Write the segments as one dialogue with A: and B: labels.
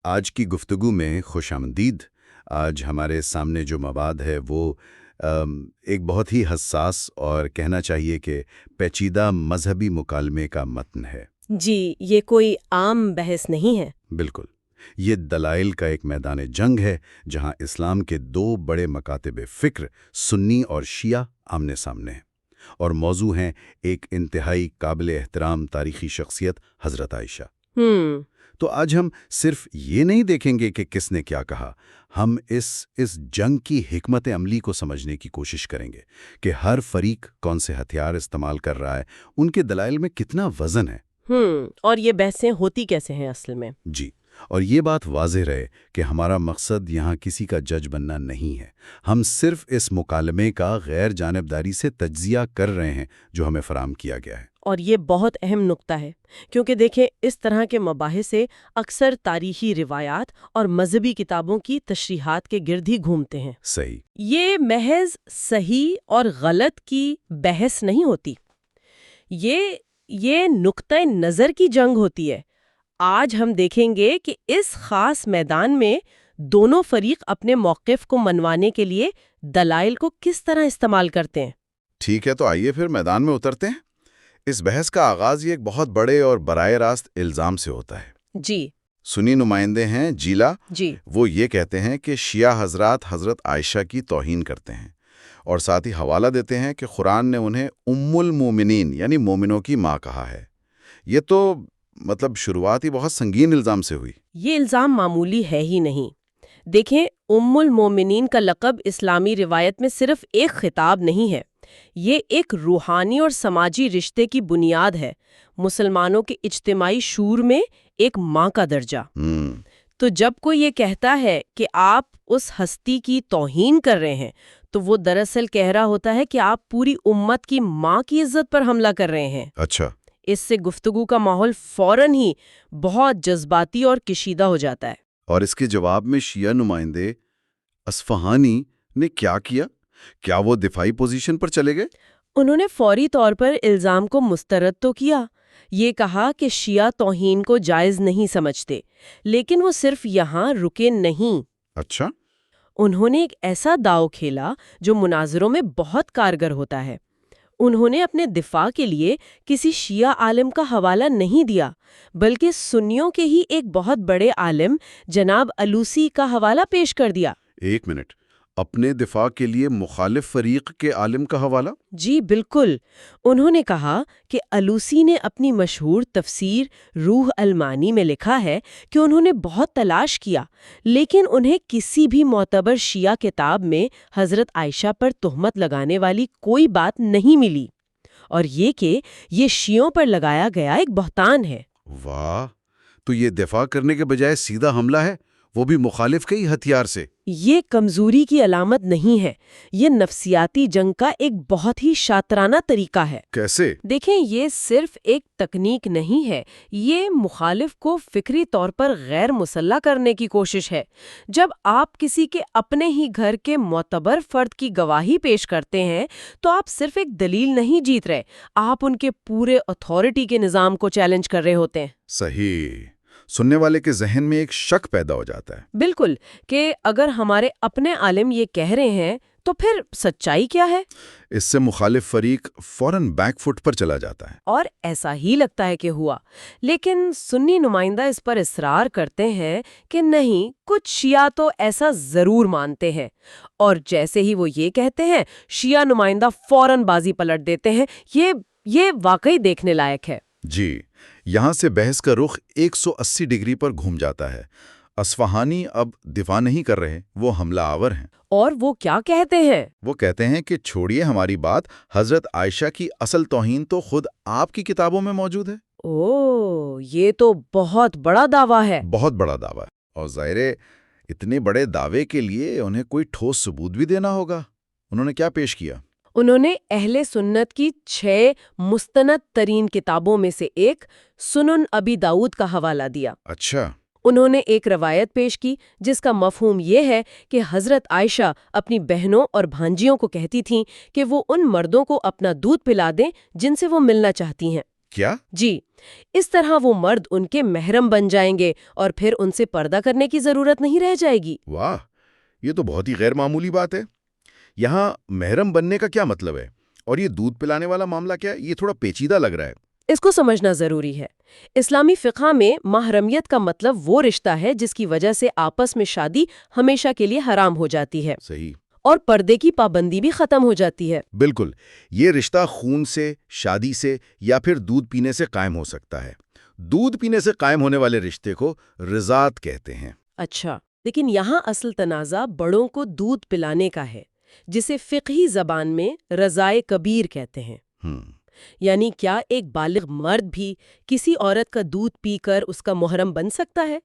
A: آج کی گفتگو میں خوش آمدید۔ آج ہمارے سامنے جو مواد ہے وہ ایک بہت ہی حساس اور کہنا چاہیے کہ پیچیدہ مذہبی مکالمے کا متن ہے۔
B: جی، یہ کوئی عام بحث نہیں ہے۔
A: بالکل، یہ دلائل کا ایک میدان جنگ ہے جہاں اسلام کے دو بڑے مکاتب فکر سنی اور شیعہ آمنے سامنے ہیں، اور موضوع ہیں ایک انتہائی قابل احترام تاریخی شخصیت حضرت عائشہ۔ تو آج ہم صرف یہ نہیں دیکھیں گے کہ کس نے کیا کہا، ہم اس جنگ کی حکمت عملی کو سمجھنے کی کوشش کریں گے کہ ہر فریق کون سے ہتھیار استعمال کر رہا ہے، ان کے دلائل میں کتنا وزن ہے۔
B: اور یہ بحثیں ہوتی کیسے ہیں اصل میں؟
A: جی، اور یہ بات واضح رہے کہ ہمارا مقصد یہاں کسی کا جج بننا نہیں ہے، ہم صرف اس مکالمے کا غیر جانبداری سے تجزیہ کر رہے ہیں جو ہمیں فراہم کیا گیا ہے۔
B: اور یہ بہت اہم نقطہ ہے، کیونکہ دیکھیں اس طرح کے مباحث سے اکثر تاریخی روایات اور مذہبی کتابوں کی تشریحات کے گرد ہی گھومتے ہیں۔
A: صحیح۔
B: یہ محض صحیح اور غلط کی بحث نہیں ہوتی، یہ نقطۂ نظر کی جنگ ہوتی ہے۔ آج ہم دیکھیں گے کہ اس خاص میدان میں دونوں فریق اپنے موقف کو منوانے کے لیے دلائل کو کس طرح استعمال کرتے ہیں۔
C: ٹھیک ہے، تو آئیے پھر میدان میں اترتے ہیں۔ اس بحث کا آغاز یہ ایک بہت بڑے اور براہ راست الزام سے ہوتا ہے۔
B: جی،
C: سنی نمائندے ہیں جیلا،
B: جی،
C: وہ یہ کہتے ہیں کہ شیعہ حضرات حضرت عائشہ کی توہین کرتے ہیں، اور ساتھ ہی حوالہ دیتے ہیں کہ قرآن نے انہیں ام المومنین یعنی مومنوں کی ماں کہا ہے۔ یہ تو شروعات ہی بہت سنگین الزام سے ہوئی۔
B: یہ الزام معمولی ہے ہی نہیں۔ دیکھیں، ام المومنین کا لقب اسلامی روایت میں صرف ایک خطاب نہیں ہے، یہ ایک روحانی اور سماجی رشتے کی بنیاد ہے، مسلمانوں کے اجتماعی شعور میں ایک ماں کا درجہ۔ تو جب کوئی یہ کہتا ہے کہ آپ اس ہستی کی توہین کر رہے ہیں، تو وہ دراصل کہہ رہا ہوتا ہے کہ آپ پوری امت کی ماں کی عزت پر حملہ کر رہے ہیں۔
C: اچھا،
B: اس سے گفتگو کا ماحول فوراً ہی بہت جذباتی اور کشیدہ ہو جاتا ہے۔
C: اور اس کے جواب میں شیعہ نمائندے اصفہانی نے کیا کیا؟ کیا وہ دفاعی پوزیشن پر چلے گئے؟
B: انہوں نے فوری طور پر الزام کو مسترد تو کیا، یہ کہا کہ شیعہ توہین کو جائز نہیں سمجھتے، لیکن وہ صرف یہاں رکے نہیں۔
C: اچھا،
B: انہوں نے ایک ایسا داؤ کھیلا جو مناظروں میں بہت کارگر ہوتا ہے۔ انہوں نے اپنے دفاع کے لیے کسی شیعہ عالم کا حوالہ نہیں دیا، بلکہ سنیوں کے ہی ایک بہت بڑے عالم جناب الوسی کا حوالہ پیش کر دیا۔
C: ایک منٹ، اپنے دفاع کے لیے مخالف فریق کے عالم کا حوالہ؟
B: جی بالکل، انہوں نے کہا کہ الوسی نے اپنی مشہور تفسیر روح المعانی میں لکھا ہے کہ انہوں نے بہت تلاش کیا، لیکن انہیں کسی بھی معتبر شیعہ کتاب میں حضرت عائشہ پر تہمت لگانے والی کوئی بات نہیں ملی، اور یہ کہ یہ شیعوں پر لگایا گیا ایک بہتان ہے۔
C: واہ، تو یہ دفاع کرنے کے بجائے سیدھا حملہ ہے، وہ بھی مخالف کے ہی ہتھیار سے۔
B: یہ کمزوری کی علامت نہیں ہے، یہ نفسیاتی جنگ کا ایک بہت ہی شاطرانہ طریقہ ہے۔
C: کیسے؟
B: دیکھیں، یہ صرف ایک تکنیک نہیں ہے، یہ مخالف کو فکری طور پر غیر مسلح کرنے کی کوشش ہے۔ جب آپ کسی کے اپنے ہی گھر کے معتبر فرد کی گواہی پیش کرتے ہیں تو آپ صرف ایک دلیل نہیں جیت رہے، آپ ان کے پورے اتھارٹی کے نظام کو چیلنج کر رہے ہوتے ہیں۔
C: صحیح، سننے والے کے ذہن میں ایک شک پیدا ہو جاتا ہے۔
B: بالکل، کہ اگر ہمارے اپنے عالم یہ کہہ رہے ہیں تو پھر سچائی کیا ہے؟
C: اس سے مخالف فریق فوراً بیک فٹ پر چلا جاتا ہے۔
B: اور ایسا ہی لگتا ہے کہ ہوا، لیکن سنی نمائندہ اس پر اصرار کرتے ہیں کہ نہیں، کچھ شیعہ تو ایسا ضرور مانتے ہیں، اور جیسے ہی وہ یہ کہتے ہیں شیعہ نمائندہ فوراً بازی پلٹ دیتے ہیں۔ یہ واقعی دیکھنے لائق ہے۔
C: جی، یہاں سے بحث کا رخ 180 ڈگری پر گھوم جاتا ہے۔ اصفہانی اب دفاع نہیں کر رہے، وہ حملہ آور ہیں۔
B: اور وہ کیا کہتے ہیں؟
C: وہ کہتے ہیں کہ چھوڑیے ہماری بات، حضرت عائشہ کی اصل توہین تو خود آپ کی کتابوں میں موجود ہے۔
B: یہ تو بہت بڑا دعویٰ ہے۔
C: بہت بڑا دعویٰ ہے، اور ظاہر ہے اتنے بڑے دعوے کے لیے انہیں کوئی ٹھوس ثبوت بھی دینا ہوگا۔ انہوں نے کیا پیش کیا؟
B: انہوں نے اہل سنت کی 6 مستند ترین کتابوں میں سے ایک سنن ابی داؤد کا حوالہ دیا۔
C: اچھا،
B: انہوں نے ایک روایت پیش کی جس کا مفہوم یہ ہے کہ حضرت عائشہ اپنی بہنوں اور بھانجیوں کو کہتی تھیں کہ وہ ان مردوں کو اپنا دودھ پلا دیں جن سے وہ ملنا چاہتی ہیں۔
C: کیا؟
B: جی، اس طرح وہ مرد ان کے محرم بن جائیں گے اور پھر ان سے پردہ کرنے کی ضرورت نہیں رہ جائے گی۔
C: واہ، یہ تو بہت ہی غیر معمولی بات ہے۔ یہاں محرم بننے کا کیا مطلب ہے؟ اور یہ دودھ پلانے والا معاملہ کیا ہے؟ یہ تھوڑا پیچیدہ لگ رہا ہے۔
B: اس کو سمجھنا ضروری ہے۔ اسلامی فقہ میں محرمیت کا مطلب وہ رشتہ ہے جس کی وجہ سے آپس میں شادی ہمیشہ کے لیے حرام ہو جاتی ہے
C: صحیح۔
B: اور پردے کی پابندی بھی ختم ہو جاتی ہے۔
C: بالکل، یہ رشتہ خون سے، شادی سے یا پھر دودھ پینے سے قائم ہو سکتا ہے۔ دودھ پینے سے قائم ہونے والے رشتے کو رضاعت کہتے ہیں۔
B: اچھا، لیکن یہاں اصل تنازع بڑوں کو دودھ پلانے کا ہے، جسے فقہی زبان میں رضائے کبیر کہتے ہیں۔ یعنی کیا ایک بالغ مرد بھی کسی عورت کا دودھ پی کر اس کا محرم بن سکتا ہے؟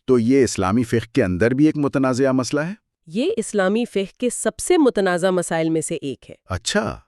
C: تو یہ اسلامی فقہ کے اندر بھی ایک متنازعہ مسئلہ ہے؟
B: یہ اسلامی فقہ کے سب سے متنازع مسائل میں سے ایک ہے۔
C: اچھا،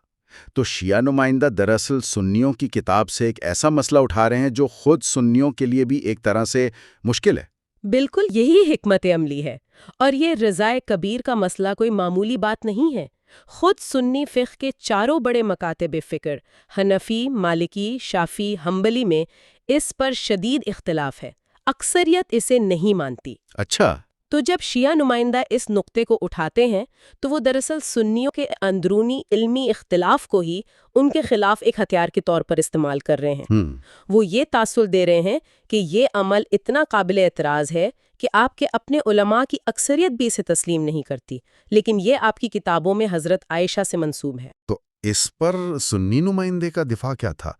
C: تو شیعہ نمائندہ دراصل سنیوں کی کتاب سے ایک ایسا مسئلہ اٹھا رہے ہیں جو خود سنیوں کے لیے بھی ایک طرح سے مشکل ہے۔
B: بالکل یہی حکمت عملی ہے، اور یہ رضائے کبیر کا مسئلہ کوئی معمولی بات نہیں ہے۔ خود سنی فقہ کے چاروں بڑے مکاتب فکر حنفی، مالکی، شافعی، حنبلی میں اس پر شدید اختلاف ہے۔ اکثریت اسے نہیں مانتی۔
C: اچھا،
B: تو جب شیعہ نمائندہ اس نقطے کو اٹھاتے ہیں تو وہ دراصل سنیوں کے اندرونی علمی اختلاف کو ہی ان کے خلاف ایک ہتھیار کے طور پر استعمال کر رہے ہیں۔ وہ یہ تاثر دے رہے ہیں کہ یہ عمل اتنا قابل اعتراض ہے کہ آپ کے اپنے علماء کی اکثریت بھی اسے تسلیم نہیں کرتی، لیکن یہ آپ کی کتابوں میں حضرت عائشہ سے منسوب ہے۔
C: تو اس پر سنی نمائندے کا دفاع کیا تھا؟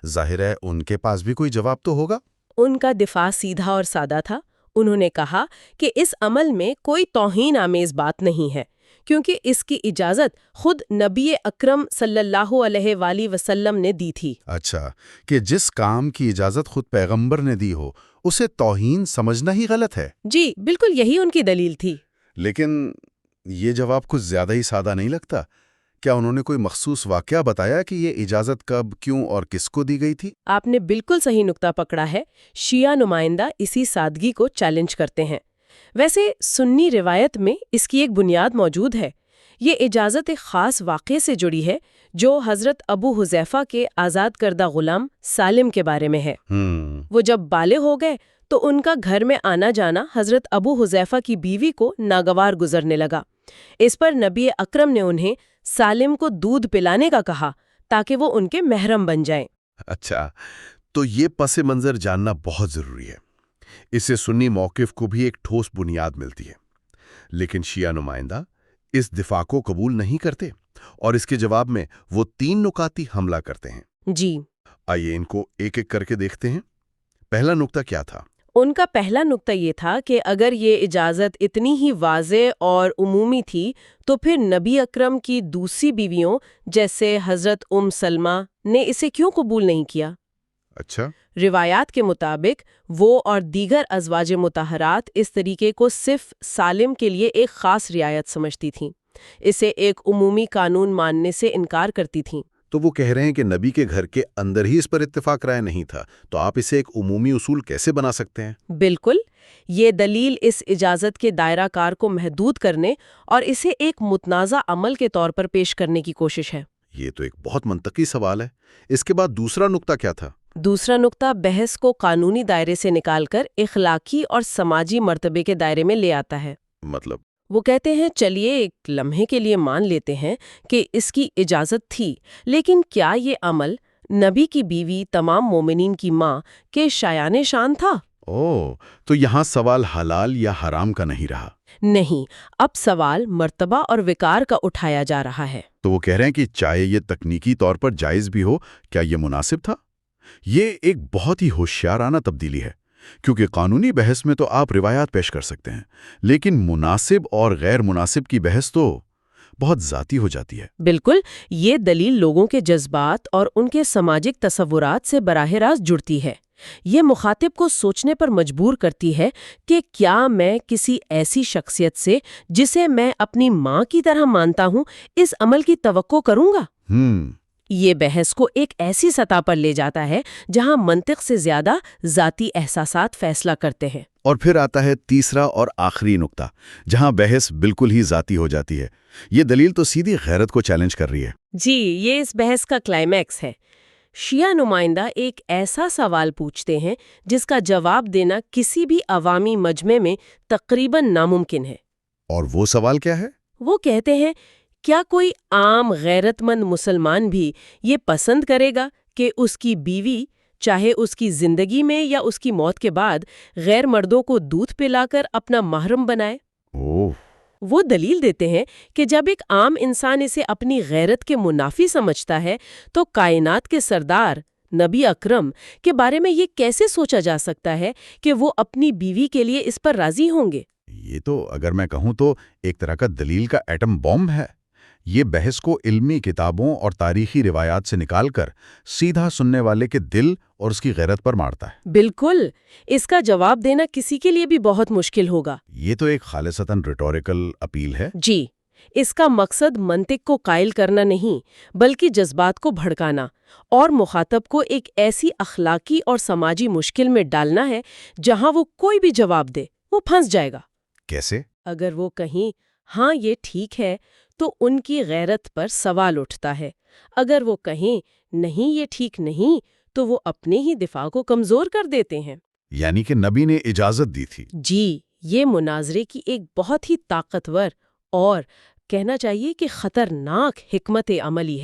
C: ظاہر ہے ان کے پاس بھی کوئی جواب تو ہوگا۔
B: ان کا دفاع سیدھا اور سادہ تھا۔ انہوں نے کہا کہ اس عمل میں کوئی توہین آمیز بات نہیں ہے، کیونکہ اس کی اجازت خود نبی اکرم صلی اللہ علیہ وآلہ وسلم نے دی تھی۔
C: اچھا، کہ جس کام کی اجازت خود پیغمبر نے دی ہو اسے توہین سمجھنا ہی غلط ہے۔
B: جی بالکل یہی ان کی دلیل تھی۔
C: لیکن یہ جواب کچھ زیادہ ہی سادہ نہیں لگتا۔ کیا انہوں نے کوئی مخصوص واقعہ بتایا کہ یہ اجازت کب، کیوں اور کس کو دی گئی تھی؟
B: آپ نے بالکل صحیح نقطہ پکڑا ہے۔ شیعہ نمائندہ اسی سادگی کو چیلنج کرتے ہیں۔ ویسے سنی روایت میں اس کی ایک بنیاد موجود ہے۔ یہ اجازت ایک خاص واقعے سے جڑی ہے جو حضرت ابو حذیفہ کے آزاد کردہ غلام سالم کے بارے میں ہے۔ وہ جب بالغ ہو گئے تو ان کا گھر میں آنا جانا حضرت ابو حذیفہ کی بیوی کو ناگوار گزرنے لگا۔ اس پر نبی اکرم نے انہیں سالم کو دودھ پلانے کا کہا تاکہ وہ ان کے محرم بن جائیں۔
D: اچھا، تو یہ پس منظر جاننا بہت ضروری ہے۔ اس سے سنی موقف کو بھی ایک ٹھوس بنیاد ملتی ہے۔ لیکن شیعہ نمائندہ اس دفاع کو قبول نہیں کرتے اور اس کے جواب میں وہ 3 نکاتی حملہ کرتے ہیں۔
B: جی،
D: آئیے ان کو ایک ایک کر کے دیکھتے ہیں۔ پہلا نقطہ کیا تھا؟
B: ان کا پہلا نقطہ یہ تھا کہ اگر یہ اجازت اتنی ہی واضح اور عمومی تھی تو پھر نبی اکرم کی دوسری بیویوں جیسے حضرت سلمہ نے اسے کیوں قبول نہیں کیا؟
D: اچھا،
B: روایات کے مطابق وہ اور دیگر ازواج مطہرات اس طریقے کو صرف سالم کے لیے ایک خاص رعایت سمجھتی تھیں، اسے ایک عمومی قانون ماننے سے انکار کرتی تھیں۔
D: تو وہ کہہ رہے ہیں کہ نبی کے گھر کے اندر ہی اس پر اتفاق رائے نہیں تھا، تو آپ اسے ایک عمومی اصول کیسے بنا سکتے ہیں؟
B: بالکل، یہ دلیل اس اجازت کے دائرہ کار کو محدود کرنے اور اسے ایک متنازع عمل کے طور پر پیش کرنے کی کوشش ہے۔
D: یہ تو ایک بہت منطقی سوال ہے۔ اس کے بعد دوسرا نقطہ کیا تھا؟
B: دوسرا نقطہ بحث کو قانونی دائرے سے نکال کر اخلاقی اور سماجی مرتبے کے دائرے میں لے آتا ہے۔
D: مطلب؟
B: وہ کہتے ہیں چلیے ایک لمحے کے لیے مان لیتے ہیں کہ اس کی اجازت تھی، لیکن کیا یہ عمل نبی کی بیوی تمام مومنین کی ماں کے شایان شان تھا؟
D: تو یہاں سوال حلال یا حرام کا نہیں رہا۔
B: نہیں، اب سوال مرتبہ اور وقار کا اٹھایا جا رہا ہے۔
D: تو وہ کہہ رہے ہیں کہ چاہے یہ تکنیکی طور پر جائز بھی ہو، کیا یہ مناسب تھا؟ یہ ایک بہت ہی ہوشیارانہ تبدیلی ہے، کیونکہ قانونی بحث میں تو آپ روایات پیش کر سکتے ہیں، لیکن مناسب اور غیر مناسب کی بحث تو بہت ذاتی ہو جاتی ہے۔
B: بالکل، یہ دلیل لوگوں کے جذبات اور ان کے سماجک تصورات سے براہ راست جڑتی ہے۔ یہ مخاطب کو سوچنے پر مجبور کرتی ہے کہ کیا میں کسی ایسی شخصیت سے جسے میں اپنی ماں کی طرح مانتا ہوں اس عمل کی توقع کروں گا؟ یہ بحث کو ایک ایسی سطح پر لے جاتا ہے جہاں منطق سے زیادہ ذاتی احساسات فیصلہ کرتے ہیں۔
C: اور پھر آتا ہے تیسرا اور آخری نقطہ، جہاں بحث بالکل ہی ذاتی ہو جاتی ہے۔ یہ دلیل تو سیدھی غیرت کو چیلنج کر رہی ہے۔
B: جی، یہ اس بحث کا کلائمیکس ہے۔ شیعہ نمائندہ ایک ایسا سوال پوچھتے ہیں جس کا جواب دینا کسی بھی عوامی مجمع میں تقریباً ناممکن ہے۔
C: اور وہ سوال کیا ہے؟
B: وہ کہتے ہیں، کیا کوئی عام غیرت مند مسلمان بھی یہ پسند کرے گا کہ اس کی بیوی، چاہے اس کی زندگی میں یا اس کی موت کے بعد، غیر مردوں کو دودھ پلا کر اپنا محرم بنائے؟
C: اوہ،
B: وہ دلیل دیتے ہیں کہ جب ایک عام انسان اسے اپنی غیرت کے منافی سمجھتا ہے تو کائنات کے سردار نبی اکرم کے بارے میں یہ کیسے سوچا جا سکتا ہے کہ وہ اپنی بیوی کے لیے اس پر راضی ہوں گے؟
C: یہ تو اگر میں کہوں تو ایک طرح کا دلیل کا ایٹم بم ہے۔ یہ بحث کو علمی کتابوں اور تاریخی روایات سے نکال کر سیدھا سننے والے کے دل اور اس کی غیرت پر مارتا ہے۔
B: بالکل، اس کا جواب دینا کسی کے لیے بھی بہت مشکل ہوگا۔
C: یہ تو ایک خالصتاً ریٹوریکل اپیل ہے۔
B: جی، اس کا مقصد منطق کو قائل کرنا نہیں، بلکہ جذبات کو بھڑکانا اور مخاطب کو ایک ایسی اخلاقی اور سماجی مشکل میں ڈالنا ہے جہاں وہ کوئی بھی جواب دے وہ پھنس جائے گا۔
C: کیسے؟
B: اگر وہ کہیں ہاں یہ ٹھیک ہے تو ان کی غیرت پر سوال اٹھتا ہے، اگر وہ کہیں نہیں یہ ٹھیک نہیں تو وہ اپنے ہی دفاع کو کمزور کر دیتے ہیں۔
C: یعنی کہ نبی نے اجازت دی تھی۔
B: جی، یہ مناظرے کی ایک بہت ہی طاقتور اور کہنا چاہیے کہ خطرناک حکمت عملی ہے۔